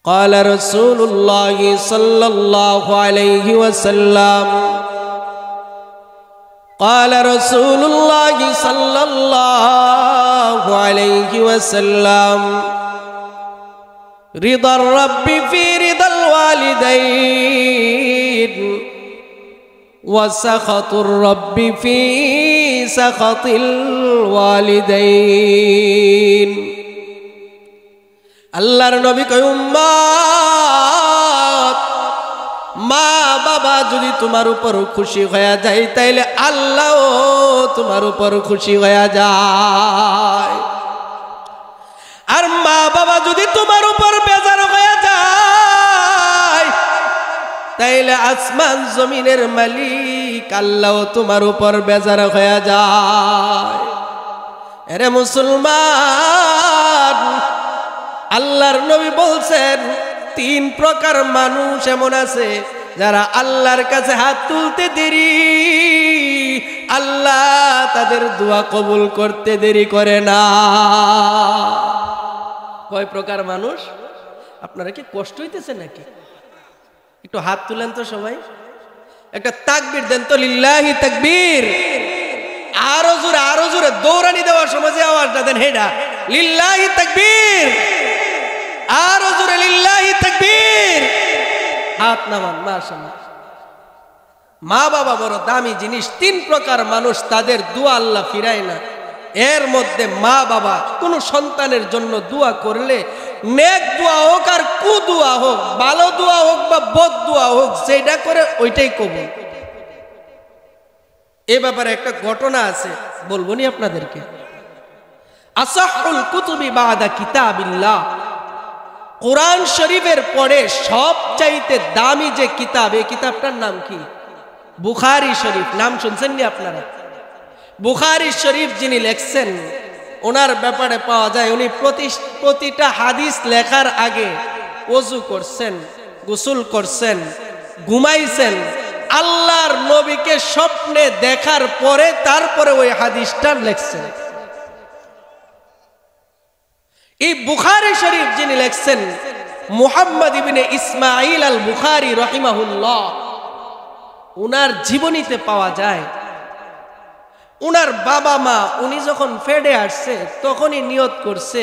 قال رسول الله صلى الله عليه وسلم قال رسول الله صلى الله عليه وسلم رضا الرب في رضا الوالدين وسخط الرب في سخط الوالدين আল্লাহর নবী কয় উম্মত মা বাবা যদি তোমার উপর খুশি হয়ে যায় তাইলে আল্লাহও তোমার উপর খুশি হয়ে যায় আর মা বাবা যদি তোমার উপর বেজার হয়ে যায় তাইলে আসমান জমিনের মালিক আল্লাহও তোমার উপর বেজার হয়ে যায় আরে মুসলমান আল্লাহর নবী বলছেন তিন প্রকার মানুষ এমন আছে যারা আল্লাহর কাছে হাত তুলতে দেরি আল্লাহ তাদের দোয়া কবুল করতে দেরি করে না কয় প্রকার মানুষ আপনারা কি কষ্ট হইতেছে নাকি একটু হাত তুলেন তো সবাই একটা তাকবীর দেন তো লিল্লাহি তাকবীর আরো জোরে দৌড়ানি দেওয়ার সময় যে আওয়াজটা দেন হেডা লিল্লাহি তাকবীর আরো জোরে লিল্লাহি তাকবীর হাত নামান মাশাআল্লাহ মা বাবা বড় দামি জিনিস তিন প্রকার মানুষ তাদের দোয়া আল্লাহ ফিরায় না এর মধ্যে মা বাবা কোন সন্তানের জন্য দোয়া করলে নেক দোয়া হোক আর কুদোয়া হোক ভালো দোয়া হোক বা বদ দোয়া হোক যেটা করে ওইটাই কবুল এই ব্যাপারে একটা ঘটনা আছে বলবো নি আপনাদেরকে আসাহুল কুতুবি বাদা কিতাবিল্লাহ কুরআন শরীফের পরে সবচাইতে দামি যে কিতাব এই কিতাবটার নাম কি বুখারী শরীফ নাম শুনছেন নি আপনারা বুখারী শরীফ যিনি লেখছেন ওনার ব্যাপারে পাওয়া যায় উনি প্রতিটা হাদিস লেখার আগে ওযু করছেন গোসল করছেন ঘুমাইছেন আল্লাহর নবীকে স্বপ্নে দেখার পরে তারপরে ওই হাদিসটা লেখছেন এই বুখারী শরীফ যিনি লেখছেন মুহাম্মদ ইবনে ইসমাঈল আল বুখারী রাহিমাহুল্লাহ উনার জীবনীতে পাওয়া যায় উনার বাবা মা উনি যখন ফেডে আসছে তখনই নিয়ত করছে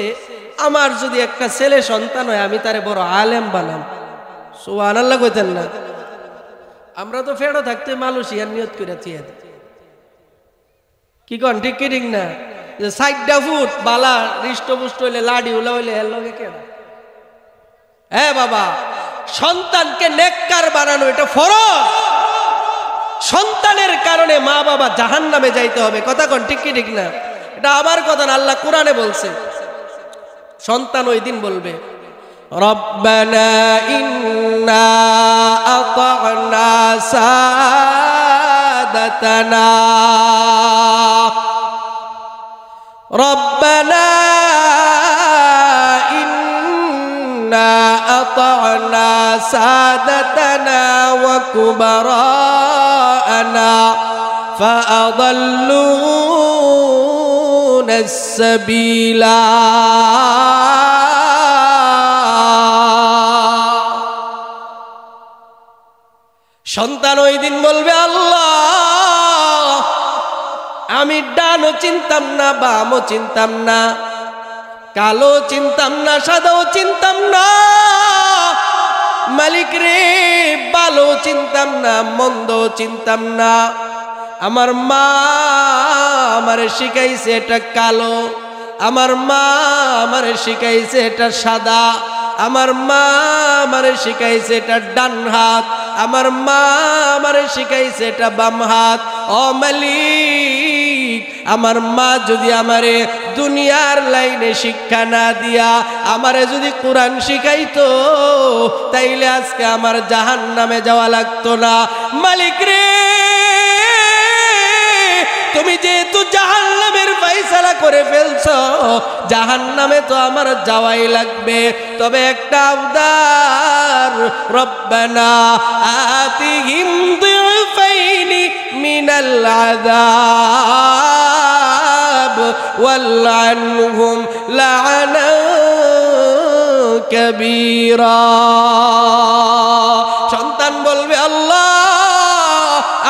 আমার যদি একটা ছেলে সন্তান হয় আমি তারে বড় আলেম বানাম সুবহানাল্লাহ কইতেন না আমরা তো ফেডো থাকতে মালয়েশিয়ার নিয়ত করে থিয়ে কি কোন ঠিক কি ঠিক না যে সাইডটা ফুট বালা হৃষ্টপুষ্ট হইলে লাডি উলা হইলে এর লগে কেন হ্যাঁ বাবা সন্তানকে নেককার বানানো এটা ফরজ সন্তানের কারণে মা বাবা জাহান্নামে যাইতে হবে কথা কোন ঠিক কি ঠিক না এটা আমার কথা না আল্লাহ কোরআনে বলছে সন্তান ওই দিন বলবে রব্বানা ইন্না আতা'না সাদাতানা রব্বানা ইন্না আতা'না সাদাতানা ওয়া কুবারা'না ফাআদাল্লুনা আস-সাবিলা সন্তান ওই দিন বলবে আল্লাহ আমি ডানও চিনতাম না বামও চিনতাম না কালো চিনতাম না সাদাও চিনতাম না মালিক রে ভালো চিনতাম না মন্দ চিনতাম না আমার মা আমারে শিখাইছে এটা কালো আমার মা আমারে শিখাইছে এটা সাদা আমার মা আমারে শিখাইছে এটা ডান হাত আমার মা আমারে শিখাইছে এটা বাম হাত ও মালিক আমার মা যদি আমারে দুনিয়ার লাইনে শিক্ষা না দিয়া আমারে যদি কোরআন শিখাইতো তাইলে আজকে আমার জাহান্নামে যাওয়া লাগতো না মালিক রে তুমি যেহেতু জাহান্নামের ফয়সালা করে ফেলছো জাহান্নামে তো আমার যাওয়াই লাগবে তবে একটা আবদার রব্বানা আতিহিম দিফাইনি মিনাল আযাব ওয়ালআনহুম লা'নান কাবীরা। সন্তান বলবে, আল্লাহ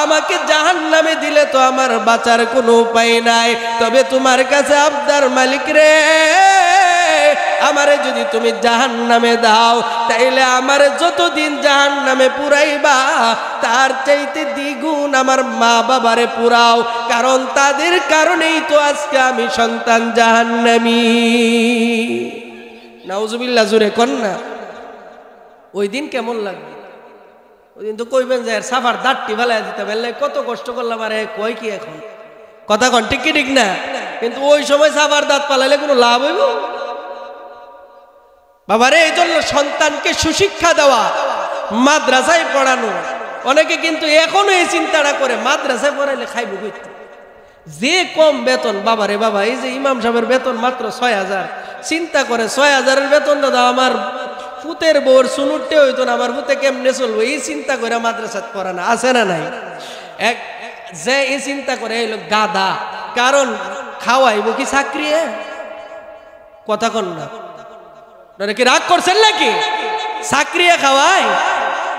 আমাকে জাহান্নামে দিলে তো আমার বাঁচার কোনো উপায় নাই, তবে তোমার কাছে আবদার মালিক রে, আমারে যদি তুমি জাহান্নামে দাও তাইলে আমারে যতদিন জাহান্নামে পুরাইবা তার চাইতে দ্বিগুণ আমার মা বাবারে পুরাও, কারণ তাদের কারণেই তো আজকে আমি সন্তান জাহান্নামী। নাউজুবিল্লাহ, জোরে কোন না। ওই দিন কেমন লাগবে? ওই দিন তো কইবেন যে সাফার দাঁতটি ফেলাই দিতে পারলে কত কষ্ট করলাম, আরে কই কি এখন কথা কন, ঠিক কি ঠিক না? কিন্তু ওই সময় সাফার দাঁত পালাইলে কোনো লাভ হইব? বাবারে, এই জন্য সন্তানকে সুশিক্ষা দেওয়া, মাদ্রাসায় পড়ানো। অনেকে কিন্তু এখনো এই চিন্তাটা করে মাদ্রাসায় পড়াইলে খাইব কইতে, যে কম বেতন। বাবারে বাবা, এই যে ইমাম সাহেবের বেতন মাত্র ৬,০০০, চিন্তা করে ৬,০০০-এর বেতন দাদা আমার পুতের বোর সুনুরটে হইতো না, আমার পুতে কেমনে চলবো, এই চিন্তা করে মাদ্রাসাত পড়ানো আছে না নাই? এক যে এই চিন্তা করে এলো গাদা, কারণ খাওয়াইব কি চাকরি? কথা কন না, কি রাগ করছেন নাকি? চাকরি খাওয়ায়,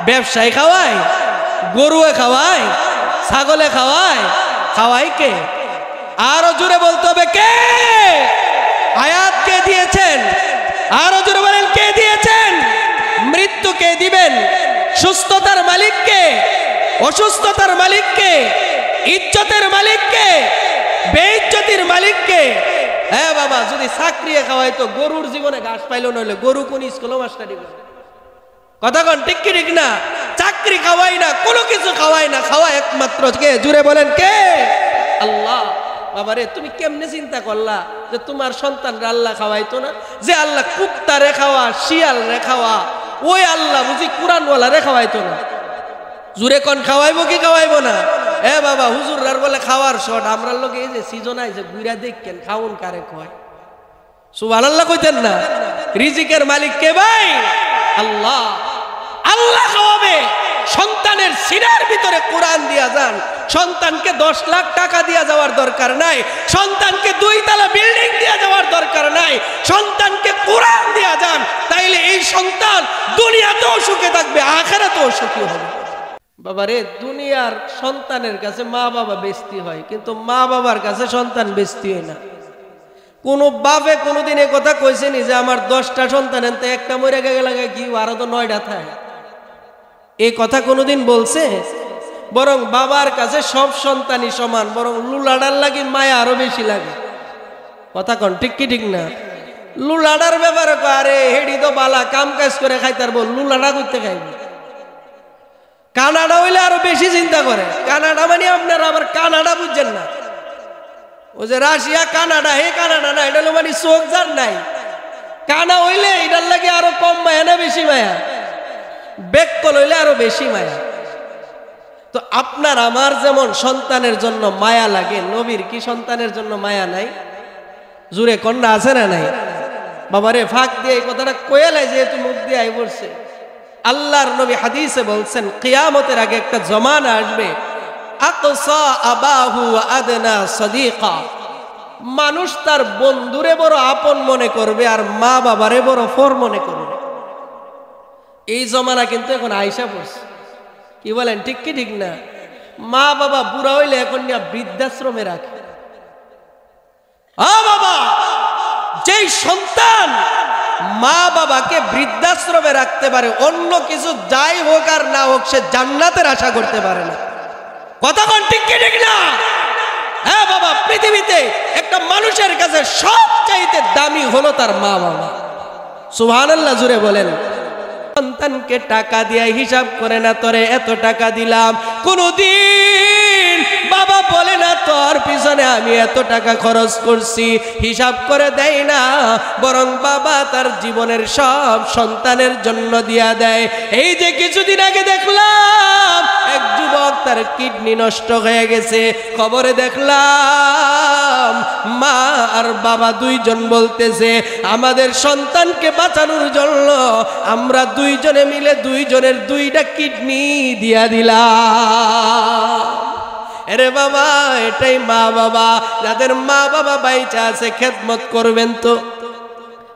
ব্যবসায় খাওয়ায়, গরুয়ে খাওয়ায়, ছাগলে খাওয়ায়, খাওয়াই কে? আরো জোরে বলতে হবে কে? হায়াত কে দিয়েছেন? আরো জোরে বলেন কে দিয়েছেন? মৃত্যু কে দিবেন? সুস্থতার মালিক কে? অসুস্থতার মালিক কে? ইজ্জতের মালিক কে? বেইজ্জতির মালিক কে? হ্যাঁ বাবা, যদি চাকরি খাওয়াইতো গরুর জীবনে ঘাস পাইলো, নইলে গরু কোন স্কুলে মাস্টারি করে? কথা কন, ঠিক কি ঠিক না? চাকরি খাওয়াই না, কোনো কিছু খাওয়াই না, খাওয়া একমাত্র কে? জুড়ে বলেন কে? আল্লাহ। বাবারে, তুমি কেমনে চিন্তা করলা যে তোমার সন্তানরা আল্লাহ খাওয়াইতো না? যে আল্লাহ কুত্তা রে খাওয়া, শিয়াল রে খাওয়া, ওই আল্লাহ বুঝি কুরআনওয়ালা রে খাওয়াইতো না? জুরে কোন খাওয়াইবো কি খাওয়াইবো না? এ বাবা, হুজুররার বলে খাওয়ার শট, আমরা লোক এই যে সিজন আইছে গুইরা দেখেন খাউন কারে কয়, সুবহানাল্লাহ কইতেন না? রিজিকের মালিক কে ভাই? আল্লাহ। আল্লাহ খাওয়াবে। সন্তানের সিনার ভিতরে কোরআন দিয়া যান, সন্তানকে 10 লাখ টাকা দিয়া যাওয়ার দরকার নাই, সন্তানকে 2 তলা বিল্ডিং দিয়া যাওয়ার দরকার নাই, সন্তানকে কোরআন দিয়া যান, তাইলে এই সন্তান দুনিয়াতেও সুখে থাকবে, আখিরাতেও সুখী হবে। বাবারে, দুনিয়ার সন্তানের কাছে মা বাবা বেস্তি হয়, কিন্তু মা বাবার কাছে সন্তান বেস্তি হয় না। কোন বাপে কোনোদিন এ কথা কইছেনি যে আমার 10টা সন্তান এনতে একটা মরে গেলে কি আরো তো 9টা থাকে? এই কথা কোনোদিন বলছে? বরং বাবার কাছে সব সন্তানই সমান, বরং লুলাডার লাগে মায়া আরো বেশি লাগে। কথা কন, ঠিক কি ঠিক না? লুলাডার ব্যাপারে আরে হেডি তো বালা কাম কাজ করে খাইতার বল, লুলাডা করতে খাইবে। কানাডা হইলে আরো বেশি চিন্তা করে। কানাডা মানে আপনারা আবার কানাডা বুঝছেন না, ও যে রাশিয়া কানাডা, হে কানাডা না, এটা মানে চোখ যার নাই। কানা হইলে এটার লাগে আরো কম মায়া না বেশি মায়া? বেকল হইলে আরো বেশি মায়া। তো আপনার আমার যেমন সন্তানের জন্য মায়া লাগে, নবীর কি সন্তানের জন্য মায়া নাই? জুরে কন্যা আছে না নাই? বাবারে, ফাঁক দিয়ে এই কথাটা কয়ালাই যেহেতু মুখ দিয়ে আই বলছে। আল্লাহর নবী হাদিসে বলছেন, কিয়ামতের আগে একটা জমানা আসবে, আকসা আবাহু ওয়া আদনা সাদিকা, মানুষ তার বন্ধুরে বড় আপন মনে করবে আর মা বাবারে বড় ফর মনে করবে। এই জমানা কিন্তু এখন আইসা পড়ছে। কি বলেন, ঠিক কি ঠিক না? মা বাবা বুড়া হইলে এখন নিয়ে বৃদ্ধাশ্রমে রাখে। বাবা, যেই সন্তান মা বাবাকে বৃদ্ধাশ্রমে রাখতে পারে, অন্য কিছু যাই হোক আর না হোক সে জান্নাতের আশা করতে পারে না। কথা কোন, ঠিক কি ঠিক না? হ্যাঁ বাবা, পৃথিবীতে একটা মানুষের কাছে সবচাইতে দামি হলো তার মা বাবা। সুবহানাল্লাহ, জুড়ে বলেন। সন্তানকে টাকা দিয়ে হিসাব করে না, তোরে এত টাকা দিলাম, কোনদিন বাবা বলে না তোর পিছনে আমি এত টাকা খরচ করছি, হিসাব করে দেয় না, বরং বাবা তার জীবনের সব সন্তানের জন্য দিয়া দেয়। এই যে কিছুদিন আগে দেখলাম এক যুবক তার কিডনি নষ্ট হয়ে গেছে, খবরে দেখলাম মা আর বাবা দুইজন বলতেছে আমাদের সন্তানকে বাঁচানোর জন্য আমরা দুইজনে মিলে দুইজনের 2টা কিডনি দিয়া দিলাম। আরে বাবা, এটাই মা বাবা। যাদের মা বাবা বাইচা আছে খেদমত করবেন তো,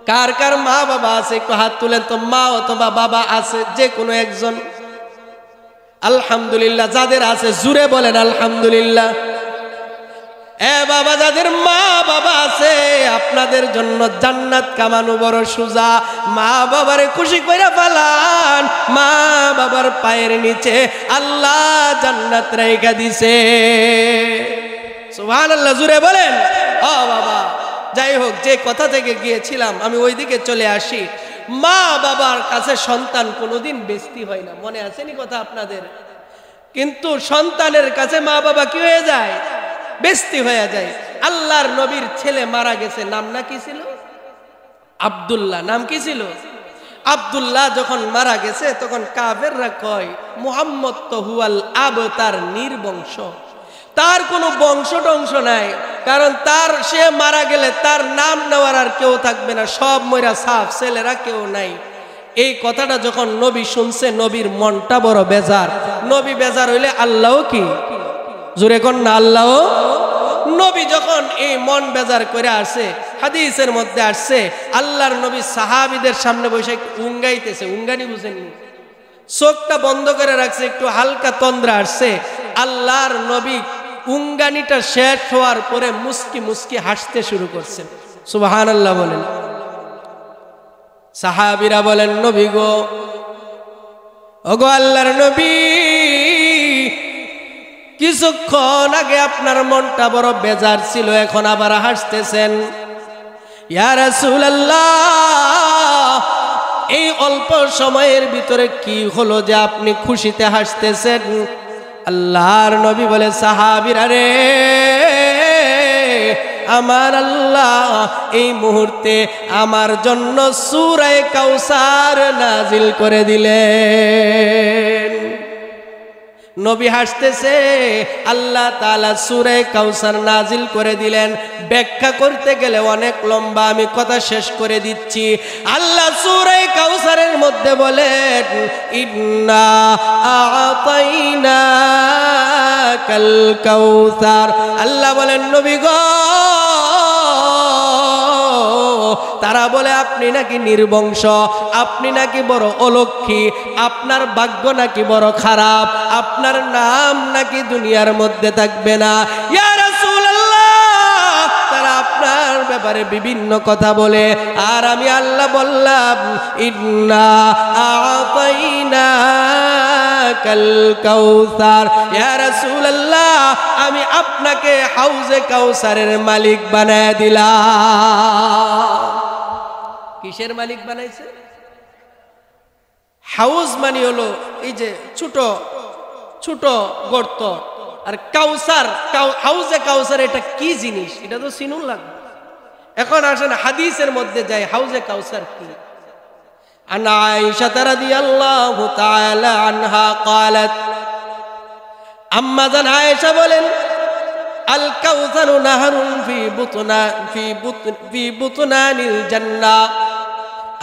কার কার মা বাবা আছে একটু হাত তুলেন তো। মা অথবা বাবা আছে যে কোনো একজন? আলহামদুলিল্লাহ। যাদের আছে জুড়ে বলেন আলহামদুলিল্লাহ। বাবা, যাদের মা বাবা আছে আপনাদের জন্য জান্নাত কামানো বড় সোজা। মা বাবারে খুশি কইরা ফেলান। মা বাবার পায়ের নিচে আল্লাহ জান্নাত রাইখা দিছে। সুবহানাল্লাহ, জুড়ে বলেন। ও বাবা, যাই হোক, যে কথা থেকে গিয়েছিলাম আমি ওইদিকে চলে আসি। মা বাবার কাছে সন্তান কোনোদিন বেস্তি হয় না, মনে আছেনি কথা আপনাদের? কিন্তু সন্তানের কাছে মা বাবা কি হয়ে যায়? বেস্তি হয়ে যায়। আল্লাহর নবীর ছেলে মারা গেছে, নাম না কি ছিল? আব্দুল্লাহ। নাম কি ছিল? আব্দুল্লাহ। যখন মারা গেছে তখন কাফেররা কয় মুহাম্মদ তো হুয়াল আব, তার নির্বংশ, তার কোনো বংশ টংশ নাই। কারণ সে মারা গেলে তার নাম নেওয়ার আর কেউ থাকবে না, সব মইরা সাফ, ছেলেরা কেউ নাই। এই কথাটা যখন নবী শুনছে, নবীর মনটা বড় বেজার। নবী বেজার হইলে আল্লাহ কি জোরে কোন না? আল্লাহ। নবী যখন এই মন বেজার করে আসে, হাদিসের মধ্যে আসছে আল্লাহর নবী সাহাবীদের সামনে বসে উঙ্গাইতেছে। উঙ্গানি বুঝেননি? চোখটা বন্ধ করে রাখছে, একটু হালকা তন্দ্রা আসছে। আল্লাহর নবী উঙ্গানিটা শেষ হওয়ার পরে মুস্কি মুস্কি হাসতে শুরু করছেন। সুবহানাল্লাহ বলেন। সাহাবীরা বলেন নবী গো, ওগো আল্লাহর নবী, কিছুক্ষণ আগে আপনার মনটা বড় বেজার ছিল, এখন আবার হাসতেছেন। ইয়া রাসূলুল্লাহ, এই অল্প সময়ের ভিতরে কি হলো যে আপনি খুশিতে হাসতেছেন? আল্লাহর নবী বলে, সাহাবীরা রে, আমার আল্লাহ এই মুহূর্তে আমার জন্য সূরা কাউসার নাজিল করে দিলেন। নবী হাসতেছে, আল্লাহ তাআলা সূরা কাউসার নাজিল করে দিলেন। ব্যাখ্যা করতে গেলে অনেক লম্বা, আমি কথা শেষ করে দিচ্ছি। আল্লাহ সূরা কাউসারের মধ্যে বলেন, ইন্না আ'তাইনাকাল কাউসার। আল্লাহ বলেন নবী গো, তারা বলে আপনি নাকি নির্বংশ, আপনি নাকি বড় অলক্ষী, আপনার ভাগ্য নাকি বড় খারাপ, আপনার নাম নাকি দুনিয়ার মধ্যে থাকবে না। ইয়া রাসূলুল্লাহ, তারা আপনার ব্যাপারে বিভিন্ন কথা বলে। আর আমি আল্লাহ বললাম, ইন্না আ'তাইনাকাল কাউসার। ইয়া রাসূলুল্লাহ, আমি আপনাকে হাউজে কাউসারের মালিক বানায় দিলাম। কিসের মালিক বানাইছে? হাউজ মানে হলো এই যে ছোট ছোট গর্ত। আর কাউসার, হাউজে কাউসার এটা কি জিনিস এটা তো চিনুন লাগবে। এখন আসেন হাদিসের মধ্যে যাই, হাউজে কাউসার কি। আন আয়েশা রাদিয়াল্লাহু তাআলা আনহা ক্বালাত, আম্মা জান আয়েশা বলেন, আল কাউসারু নাহরুন ফি বুতনানিল জান্নাহ।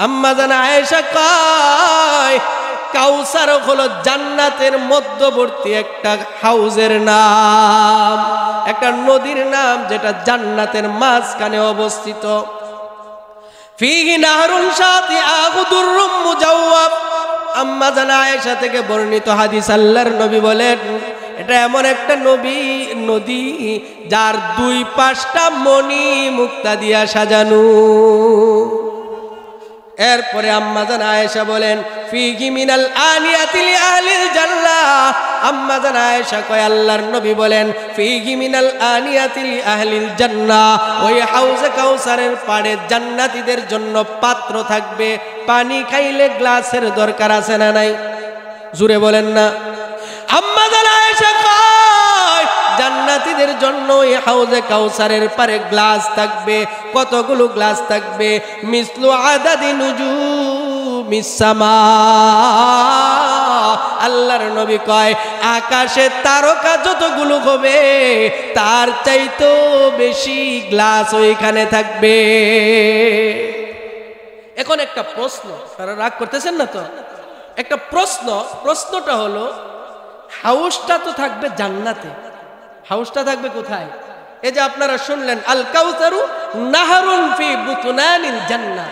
আম্মা জান আয়েশা কয়, কাউসার হলো জান্নাতের মধ্যবর্তী একটা হাউজের নাম, একটা নদীর নাম, যেটা জান্নাতের মাঝখানে অবস্থিত। ফিহি নাহরুন শাতিআহু দুররুম মুজাওয়াব। আম্মা জান আয়েশা থেকে বর্ণিত হাদিস, আল্লাহর নবী বলেন, এটা এমন একটা নদী যার দুই পাশটা মণি মুক্তা দিয়া সাজানো। এরপরে আম্মা জান আয়েশা বলেন, ফিহি মিনাল আনিয়াতি লি আহলিল জান্নাহ। আম্মা জান আয়েশা কয়, আল্লাহর নবী বলেন, ফিহি মিনাল আনিয়াতি লি আহলিল জান্নাহ। ওই হাউজে কাউসারের পাড়ে জান্নাতীদের জন্য পাত্র থাকবে। পানি খাইলে গ্লাসের দরকার আছে না নাই? জুড়ে বলেন না। আম্মা জান আয়েশা কয়, জান্নাতীদের জন্য এই হাউজে কাউসারের পারে গ্লাস থাকবে। কতগুলো গ্লাস থাকবে? মিসলু আদাদি নুজুমিস সামা। আল্লাহর নবী কয়, আকাশে তারকা যতগুলো হবে তার চাইতেও বেশি গ্লাস ওইখানে থাকবে। এখন একটা প্রশ্ন, তারা রাগ করতেছেন না তো? একটা প্রশ্নটা হলো, হাউসটা তো থাকবে জান্নাতে, হাউসটা থাকবে কোথায়? এই যে আপনারা শুনলেন, আল কাউসারু নাহরুন ফি বুতনানিল জান্নাহ।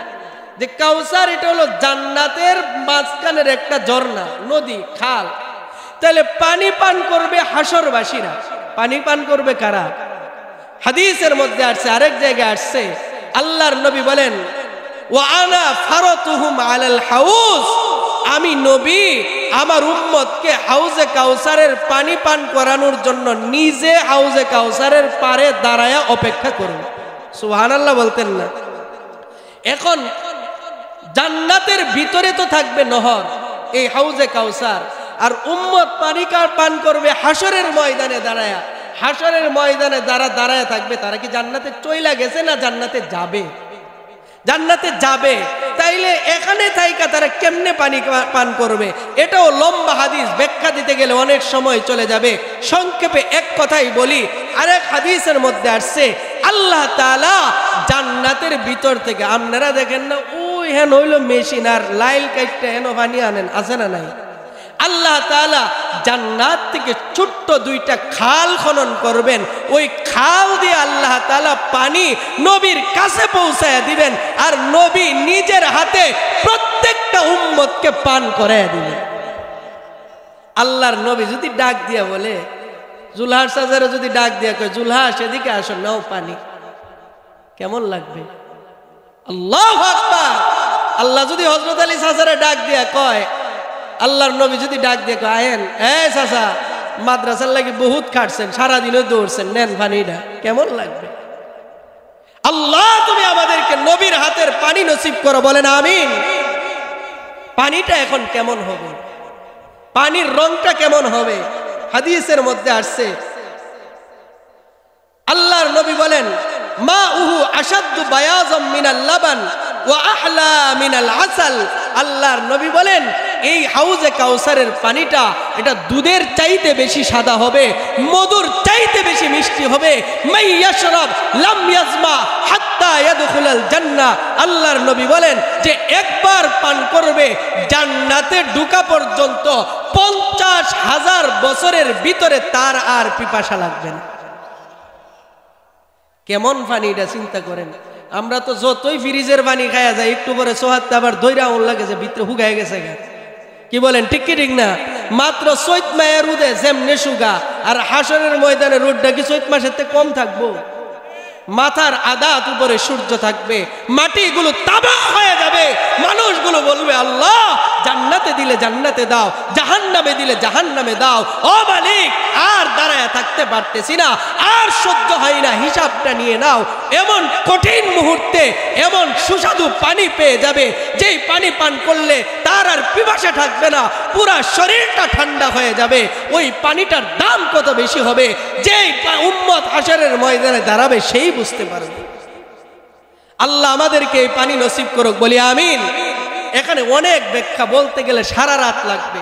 যে কাউসার এটা হলো জান্নাতের মাঝখানের একটা ঝর্ণা, নদী, খাল। তাহলে পানি পান করবে হাসরবাসীরা। পানি পান করবে কারা? হাদিসের মধ্যে আসছে, আরেক জায়গায় আসছে, আল্লাহর নবী বলেন, ওয়া আনা ফারাতুহুম আলাল হাউজ, আমি নবী আমার উম্মতকে হাউজে কাউসারের পানি পান করানোর জন্য নিজে হাউজে কাউসারের পারে দাঁড়ায়া অপেক্ষা করব। সুবহানাল্লাহ বলতেন না? এখন জান্নাতের ভিতরে তো থাকবে নহর, এই হাউজে কাউসার, আর উম্মত পানি পান করবে হাসরের ময়দানে দাঁড়ায়া। হাসরের ময়দানে যারা দাঁড়ায় থাকবে তারা কি জান্নাতে চইলা গেছে না জান্নাতে যাবে? জান্নাতে যাবে। তাইলে এখানে থাইকা তারা কেমনে পানি পান করবে? এটাও লম্বা হাদিস, ব্যাখ্যা দিতে গেলে অনেক সময় চলে যাবে। সংক্ষেপে এক কথাই বলি, আরেক হাদিসের মধ্যে আসছে আল্লাহ তাআলা জান্নাতের ভিতর থেকে, আপনারা দেখেন না ওই হেন হইলো মেশিন আর লাইল কাইটটা হেন পানি আনেন, আছে না নাই? আল্লাহ তাআলা জান্নাত থেকে ছোট্ট দুইটা খাল খনন করবেন, ওই খাল দিয়ে আল্লাহ তাআলা পানি নবীর কাছে পৌঁছায় দিবেন, আর নবী নিজের হাতে প্রত্যেকটা উম্মতকে পান করায় দিবেন। আল্লাহর নবী যদি ডাক দিয়া বলে, জুলহাস সাজারে যদি ডাক দিয়া কয়, জুলহাস এদিকে আসো, নাও পানি, কেমন লাগবে? আল্লাহু আকবার। আল্লাহ যদি হযরত আলী সাজারে ডাক দিয়া কয়, আল্লাহর নবী যদি ডাক দিয়ে কয়, আয়েন এই চাচা, মাদ্রাসার লাগি বহুত খাটছেন, সারাদিনও দৌড়ছেন, নেন পানিটা, কেমন লাগবে? আল্লাহ তুমি আমাদেরকে নবীর হাতের পানি নসিব করো, বলেন আমিন। পানিটা এখন কেমন হবে? পানির রংটা কেমন হবে? হাদিসের মধ্যে আসছে, আল্লাহর নবী বলেন, মা উহু আশাদ্দু বায়াযাম মিনাল লাবান ওয়া আহলা মিনাল আসাল। আল্লাহর নবী বলেন, এই হাউজে কাউসারের পানিটা এটা দুধের চাইতে বেশি সাদা হবে, মধুর চাইতে বেশি মিষ্টি হবে। মাই ইয়াশরাব লাম ইয়াজমা হাত্তা ইয়াদখুলাল জান্নাহ। আল্লাহর নবী বলেন যে একবার পান করবে জান্নাতে ঢোকা পর্যন্ত 50,000 বছরের ভিতরে তার আর পিপাসা লাগবে না। কেমন পানি এটা চিন্তা করেন। আমরা তো যতই ফ্রিজের পানি খায়া যায়, একটু পরে সোহাতে আবার দইরা উন লাগে যে ভিতরে হুগায় গেছে, কি বলেন? ঠিক কি ঠিক না? মাত্র চৈত মায়ের রোদে যেমনে সুগা, আর হাসরের ময়দানে রোদটা কি চৈত মাসের থেকে কম থাকবো? মাথার আধা উপরে সূর্য থাকবে, মাটিগুলো তামা হয়ে যাবে, মানুষগুলো বলবে আল্লাহ জান্নাতে দিলে জান্নাতে দাও, জাহান্নামে দিলে জাহান্নামে দাও। ও মালিক, আর দাঁড়ায় থাকতে পারতেছি না, আর সহ্য হয় না, হিসাবটা নিয়ে নাও। এমন কঠিন মুহূর্তে এমন সুস্বাদু পানি পেয়ে যাবে, যেই পানি পান করলে তার আর পিপাসা থাকবে না, পুরা শরীরটা ঠান্ডা হয়ে যাবে। ওই পানিটার দাম কত বেশি হবে, যেই উম্মত হাসরের ময়দানে দাঁড়াবে সেই বুঝতে পারবে। আল্লাহ আমাদেরকে এই পানি নসিব করুক, বলি আমিন। এখানে অনেক ব্যাখ্যা, বলতে গেলে সারা রাত লাগবে।